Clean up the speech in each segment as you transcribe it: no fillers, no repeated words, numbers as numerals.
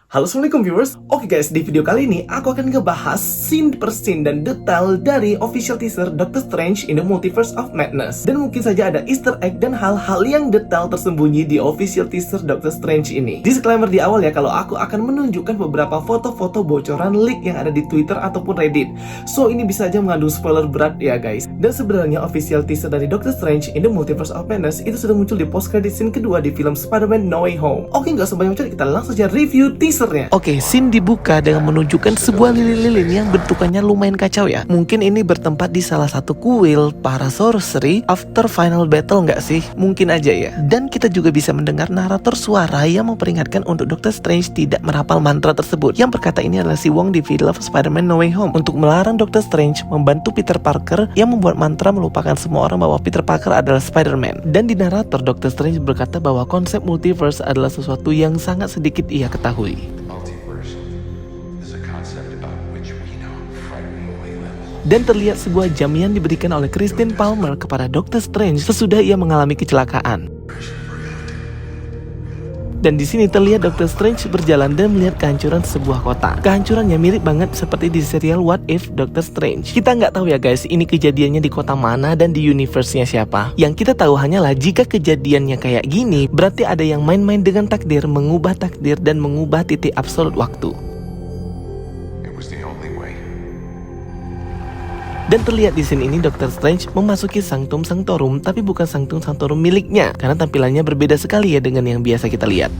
Halo assalamualaikum viewers. Oke guys, di video kali ini aku akan ngebahas scene per scene dan detail dari official teaser Doctor Strange in the Multiverse of Madness. Dan mungkin saja ada easter egg dan hal-hal yang detail tersembunyi di official teaser Doctor Strange ini. Disclaimer di awal ya, kalau aku akan menunjukkan beberapa foto-foto bocoran leak yang ada di Twitter ataupun Reddit. So ini bisa aja mengandung spoiler berat ya guys. Dan sebenarnya official teaser dari Doctor Strange in the Multiverse of Madness itu sudah muncul di post credit scene kedua di film Spider-Man No Way Home. Oke, nggak usah banyak cerita, kita langsung saja review teaser. Oke, scene dibuka dengan menunjukkan sebuah lilin-lilin yang bentukannya lumayan kacau ya. Mungkin ini bertempat di salah satu kuil para sorcery after final battle nggak sih? Mungkin aja ya. Dan kita juga bisa mendengar narator suara yang memperingatkan untuk Doctor Strange tidak merapal mantra tersebut. Yang berkata ini adalah si Wong di film Spider-Man No Way Home untuk melarang Doctor Strange membantu Peter Parker yang membuat mantra melupakan semua orang bahwa Peter Parker adalah Spider-Man. Dan di narator Doctor Strange berkata bahwa konsep multiverse adalah sesuatu yang sangat sedikit ia ketahui. Dan terlihat sebuah jam yang diberikan oleh Christine Palmer kepada Doctor Strange sesudah ia mengalami kecelakaan. Dan di sini terlihat Doctor Strange berjalan dan melihat kehancuran sebuah kota. Kehancurannya mirip banget seperti di serial What If Doctor Strange. Kita nggak tahu ya guys, ini kejadiannya di kota mana dan di universe-nya siapa. Yang kita tahu hanyalah jika kejadiannya kayak gini, berarti ada yang main-main dengan takdir, mengubah takdir dan mengubah titik absolut waktu. Dan terlihat di sini ini Doctor Strange memasuki Sanctum Sanctorum, tapi bukan Sanctum Sanctorum miliknya, karena tampilannya berbeda sekali ya dengan yang biasa kita lihat.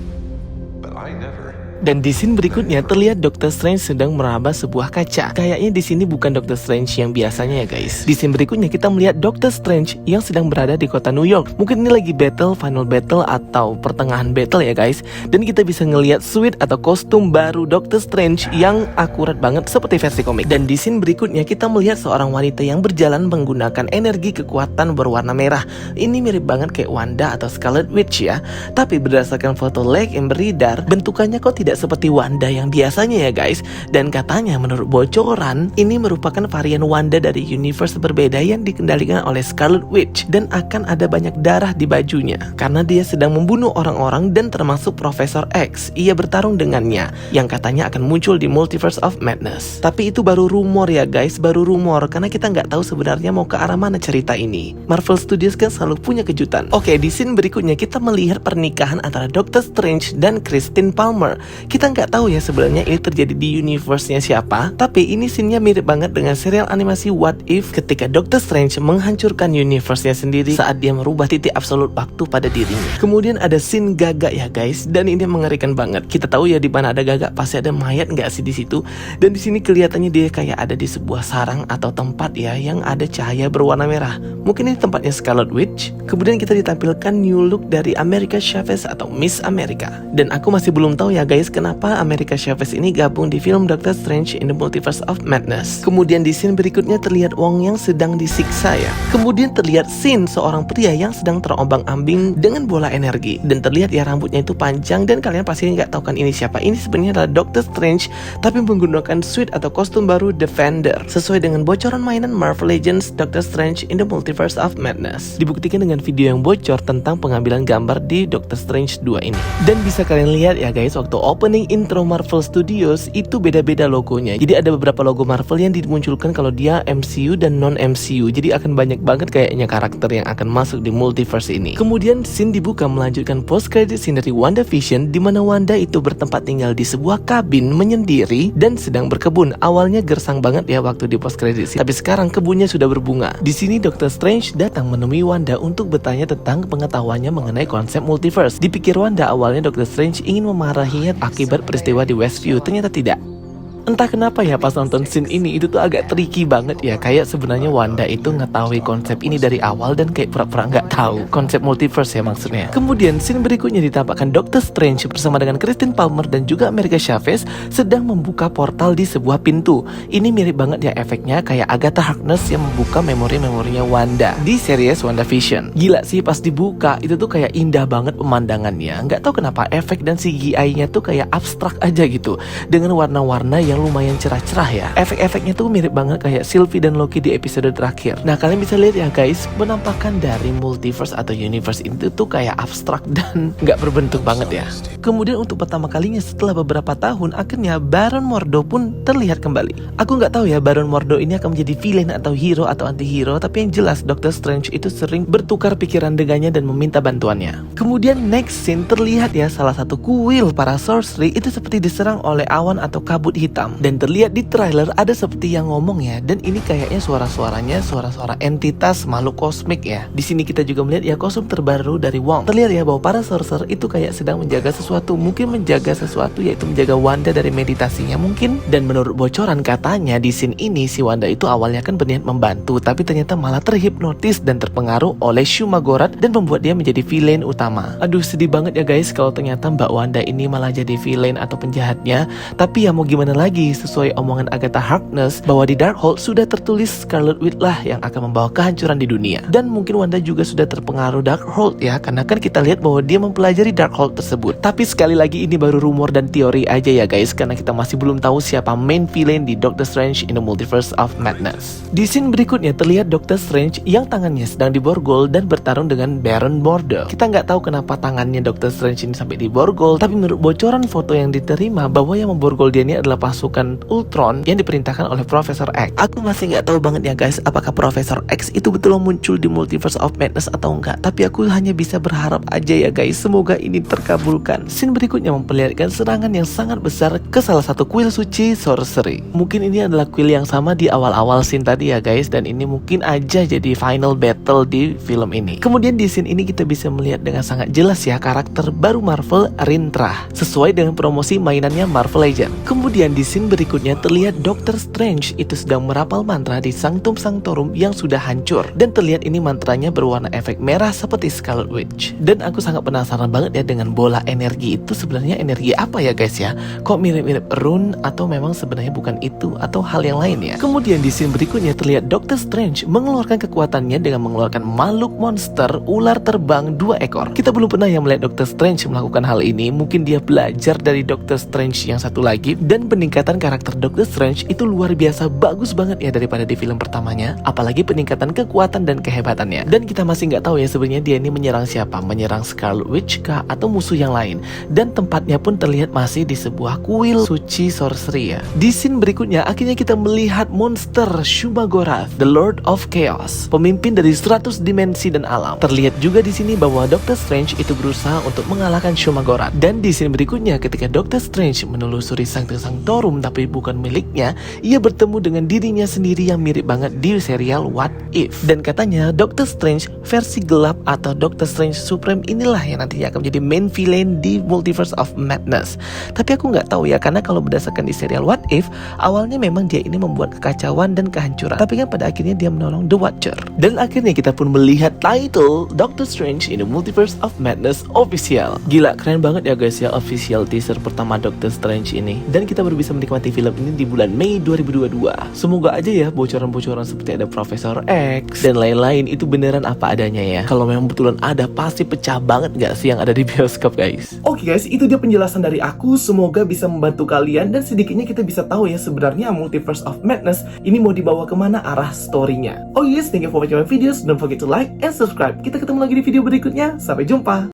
Dan di scene berikutnya terlihat Doctor Strange sedang meraba sebuah kaca. Kayaknya di sini bukan Doctor Strange yang biasanya ya guys. Di scene berikutnya kita melihat Doctor Strange yang sedang berada di kota New York. Mungkin ini lagi battle, final battle atau pertengahan battle ya guys. Dan kita bisa ngelihat suit atau kostum baru Doctor Strange yang akurat banget seperti versi komik. Dan di scene berikutnya kita melihat seorang wanita yang berjalan menggunakan energi kekuatan berwarna merah. Ini mirip banget kayak Wanda atau Scarlet Witch ya. Tapi berdasarkan foto leak yang beredar, bentukannya kok tidak seperti Wanda yang biasanya ya guys. Dan katanya menurut bocoran, ini merupakan varian Wanda dari universe berbeda yang dikendalikan oleh Scarlet Witch. Dan akan ada banyak darah di bajunya karena dia sedang membunuh orang-orang dan termasuk Profesor X. Ia bertarung dengannya yang katanya akan muncul di Multiverse of Madness. Tapi itu baru rumor ya guys, baru rumor karena kita nggak tahu sebenarnya mau ke arah mana cerita ini. Marvel Studios kan selalu punya kejutan. Oke, di scene berikutnya kita melihat pernikahan antara Doctor Strange dan Christine Palmer. Kita nggak tahu ya sebenarnya ini terjadi di universe-nya siapa, tapi ini scene-nya mirip banget dengan serial animasi What If ketika Doctor Strange menghancurkan universe-nya sendiri saat dia merubah titik absolut waktu pada dirinya. Kemudian ada scene gagak ya guys, dan ini mengerikan banget. Kita tahu ya di mana ada gagak pasti ada mayat nggak sih di situ. Dan di sini kelihatannya dia kayak ada di sebuah sarang atau tempat ya yang ada cahaya berwarna merah. Mungkin ini tempatnya Scarlet Witch. Kemudian kita ditampilkan new look dari America Chavez atau Miss America. Dan aku masih belum tahu ya guys kenapa America Chavez ini gabung di film Doctor Strange in the Multiverse of Madness. Kemudian di scene berikutnya terlihat Wong yang sedang disiksa ya. Kemudian terlihat scene seorang pria yang sedang terombang-ambing dengan bola energi. Dan terlihat ya rambutnya itu panjang dan kalian pasti nggak tahu kan ini siapa. Ini sebenarnya adalah Doctor Strange tapi menggunakan suit atau kostum baru Defender sesuai dengan bocoran mainan Marvel Legends Doctor Strange in the Multiverse of Madness. Dibuktikan dengan video yang bocor tentang pengambilan gambar di Doctor Strange 2 ini. Dan bisa kalian lihat ya guys, waktu opening intro Marvel Studios itu beda-beda logonya. Jadi ada beberapa logo Marvel yang dimunculkan kalau dia MCU dan non-MCU. Jadi akan banyak banget kayaknya karakter yang akan masuk di multiverse ini. Kemudian scene dibuka melanjutkan post credit scene dari WandaVision di mana Wanda itu bertempat tinggal di sebuah kabin menyendiri dan sedang berkebun. Awalnya gersang banget ya waktu di post credit scene, tapi sekarang kebunnya sudah berbunga. Di sini Doctor Strange datang menemui Wanda untuk bertanya tentang pengetahuannya mengenai konsep multiverse. Dipikir Wanda awalnya Doctor Strange ingin memarahinya akibat peristiwa di Westview, ternyata tidak. Entah kenapa ya pas nonton scene ini itu tuh agak tricky banget ya. Kayak sebenarnya Wanda itu ngetahui konsep ini dari awal dan kayak pura-pura nggak tahu konsep multiverse ya maksudnya. Kemudian scene berikutnya ditampakkan Doctor Strange bersama dengan Christine Palmer dan juga America Chavez sedang membuka portal di sebuah pintu. Ini mirip banget ya efeknya kayak Agatha Harkness yang membuka memori-memorinya Wanda di series WandaVision. Gila sih pas dibuka itu tuh kayak indah banget pemandangannya. Nggak tahu kenapa efek dan CGI-nya tuh kayak abstrak aja gitu dengan warna-warna yang lumayan cerah-cerah ya. Efek-efeknya tuh mirip banget kayak Sylvie dan Loki di episode terakhir. Nah kalian bisa lihat ya guys, penampakan dari multiverse atau universe itu tuh kayak abstrak dan nggak berbentuk banget ya. Kemudian untuk pertama kalinya setelah beberapa tahun, akhirnya Baron Mordo pun terlihat kembali. Aku nggak tahu ya Baron Mordo ini akan menjadi villain atau hero atau anti-hero, tapi yang jelas Doctor Strange itu sering bertukar pikiran dengannya dan meminta bantuannya. Kemudian next scene terlihat ya salah satu kuil para sorcery itu seperti diserang oleh awan atau kabut hitam. Dan terlihat di trailer ada seperti yang ngomong ya, dan ini kayaknya suara-suaranya suara-suara entitas makhluk kosmik ya. Di sini kita juga melihat ya kostum terbaru dari Wong. Terlihat ya bahwa para sorcerer itu kayak sedang menjaga sesuatu, mungkin menjaga sesuatu yaitu menjaga Wanda dari meditasinya mungkin. Dan menurut bocoran katanya di scene ini si Wanda itu awalnya kan berniat membantu, tapi ternyata malah terhipnotis dan terpengaruh oleh Shumagorath dan membuat dia menjadi villain utama. Aduh sedih banget ya guys kalau ternyata Mbak Wanda ini malah jadi villain atau penjahatnya. Tapi ya mau gimana lagi, sesuai omongan Agatha Harkness bahwa di Darkhold sudah tertulis Scarlet Witch lah yang akan membawa kehancuran di dunia. Dan mungkin Wanda juga sudah terpengaruh Darkhold ya, karena kan kita lihat bahwa dia mempelajari Darkhold tersebut. Tapi sekali lagi ini baru rumor dan teori aja ya guys, karena kita masih belum tahu siapa main villain di Doctor Strange in the Multiverse of Madness. Di scene berikutnya terlihat Doctor Strange yang tangannya sedang diborgol dan bertarung dengan Baron Mordo. Kita nggak tahu kenapa tangannya Doctor Strange ini sampai diborgol, tapi menurut bocoran foto yang diterima bahwa yang memborgol dia ini adalah pasukan Ultron yang diperintahkan oleh Profesor X. Aku masih nggak tahu banget ya guys, apakah Profesor X itu betul muncul di Multiverse of Madness atau enggak. Tapi aku hanya bisa berharap aja ya guys, semoga ini terkabulkan. Scene berikutnya memperlihatkan serangan yang sangat besar ke salah satu kuil suci sorcery. Mungkin ini adalah kuil yang sama di awal-awal scene tadi ya guys, dan ini mungkin aja jadi final battle di film ini. Kemudian di scene ini kita bisa melihat dengan sangat jelas ya karakter baru Marvel, Rintrah, sesuai dengan promosi mainannya Marvel Legends. Kemudian di scene berikutnya terlihat Doctor Strange itu sedang merapal mantra di Sanctum Sanctorum yang sudah hancur, dan terlihat ini mantranya berwarna efek merah seperti Scarlet Witch. Dan aku sangat penasaran banget ya dengan bola energi itu sebenarnya energi apa ya guys ya? Kok mirip-mirip rune atau memang sebenarnya bukan itu atau hal yang lain ya? Kemudian di scene berikutnya terlihat Doctor Strange mengeluarkan kekuatannya dengan mengeluarkan makhluk monster ular terbang 2 ekor. Kita belum pernah yang melihat Doctor Strange melakukan hal ini. Mungkin dia belajar dari Doctor Strange yang satu lagi, dan peningkatan karakter Doctor Strange itu luar biasa bagus banget ya daripada di film pertamanya, apalagi peningkatan kekuatan dan kehebatannya. Dan kita masih nggak tahu ya sebenarnya dia ini menyerang siapa, menyerang Scarlet Witch kah atau musuh yang lain. Dan tempatnya pun terlihat masih di sebuah kuil suci sorcery ya. Di scene berikutnya akhirnya kita melihat monster Shumagorath, the Lord of Chaos, pemimpin dari 100 dimensi dan alam. Terlihat juga di sini bahwa Doctor Strange itu berusaha untuk mengalahkan Shumagorath. Dan di scene berikutnya ketika Doctor Strange menelusuri Sanctum Sanctorum tapi bukan miliknya, ia bertemu dengan dirinya sendiri yang mirip banget di serial What If. Dan katanya Doctor Strange versi gelap atau Doctor Strange Supreme inilah yang nantinya akan menjadi main villain di Multiverse of Madness. Tapi aku nggak tahu ya, karena kalau berdasarkan di serial What If, awalnya memang dia ini membuat kekacauan dan kehancuran, tapi kan pada akhirnya dia menolong The Watcher. Dan akhirnya kita pun melihat title Doctor Strange in the Multiverse of Madness official. Gila, keren banget ya guys ya official teaser pertama Doctor Strange ini. Dan kita baru bisa menikmati film ini di bulan Mei 2022. Semoga aja ya bocoran-bocoran seperti ada Profesor X dan lain-lain itu beneran apa adanya ya. Kalau memang betulan ada, pasti pecah banget gak sih yang ada di bioskop guys. Oke guys, itu dia penjelasan dari aku. Semoga bisa membantu kalian dan sedikitnya kita bisa tahu ya sebenarnya Multiverse of Madness ini mau dibawa kemana arah story-nya. Oh yes, thank you for watching my videos. Don't forget to like and subscribe. Kita ketemu lagi di video berikutnya. Sampai jumpa.